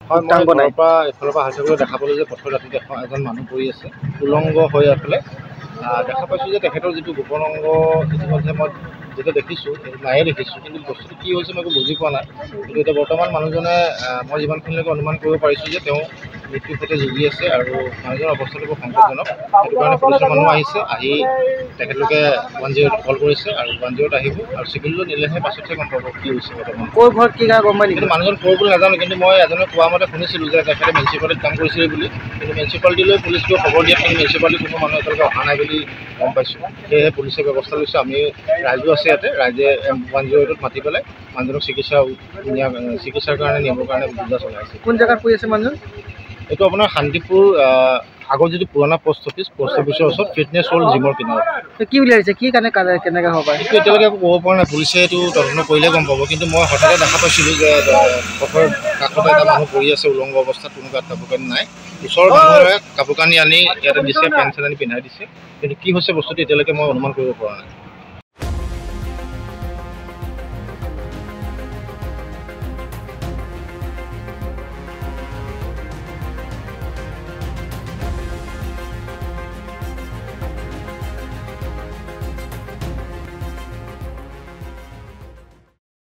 হয় মই ঘৰৰ পৰা এফালৰ পৰা অহা যোৱা দেখা পালোঁ যে পথৰ ৰাতিত এজন মানুহ পৰি আছে উলংগ হৈ এফালে দেখা পাইছোঁ যে তেখেতৰ যিটো গোপন অংগ ইতিমধ্যে মই যেতিয়া দেখিছোঁ নায়ে দেখিছোঁ, কিন্তু বস্তুটো কি হৈছে মই একো বুজি পোৱা নাই। কিন্তু এতিয়া বৰ্তমান মানুহজনে মই যিমানখিনিলৈকে অনুমান কৰিব পাৰিছোঁ যে তেওঁ মৃত্যুৰ সৈতে যুঁজি আছে আৰু মানুহজনৰ অৱস্থাটো বৰ সংকটজনক। সেইটো কাৰণে পুলিচৰ মানুহ আহিছে, আহি তেখেতলোকে 108 কল কৰিছে আৰু 108 আহিব আৰু চিভিললৈ নিলেহে পাছতহে গম পাব কি হৈছে বৰ্তমান। ক'ৰ ঘৰত কি গা গম পাই নেকি? কিন্তু মানুহজন ক'ৰ বুলি নাজানো, কিন্তু মই এজনে কোৱা মতে শুনিছিলোঁ যে তেখেতে মিউনিচিপালিটিত কাম কৰিছিলে বুলি, কিন্তু মিউনিচিপালিটিলৈ পুলিচটো খবৰ দিয়াত কিন্তু মিউনিচিপালিটিৰ কোনো মানুহ এতিয়ালৈকে অহা নাই বুলি গম পাইছোঁ। সেয়েহে পুলিচে ব্যৱস্থা লৈছে। আমি ৰাইজো আছে ইয়াতে, ৰাইজে 108ত মাতি পেলাই মানুহজনক চিকিৎসাৰ কাৰণে নিবৰ কাৰণে যোজনা চলাই আছে। কোন জেগাত পৰি আছে মানুহজন? এইটো আপোনাৰ শান্তিপুৰ আগত যিটো পুৰণা পোষ্ট অফিচৰ ওচৰত ফিটনেছ হল জিমৰ কিনাৰত। কি উলিয়াইছে, কি কাৰণে কেনেকৈ হ'ব পাৰে? এইটো এতিয়ালৈকে একো ক'ব পৰা নাই, পুলিচে এইটো তদন্ত কৰিলে গম পাব। কিন্তু মই হঠাতে দেখা পাইছিলোঁ যে পথৰ কাষতে এটা মানুহ পৰি আছে উলংগ অৱস্থাত, কোনো গাত কাপোৰ কানি নাই। ওচৰৰ মানুহে কাপোৰ কানি আনি ইয়াতে দিছে, পেণ্ট চেণ্ট আনি পিন্ধাই দিছে, কিন্তু কি হৈছে বস্তুটো এতিয়ালৈকে মই অনুমান কৰিব পৰা নাই।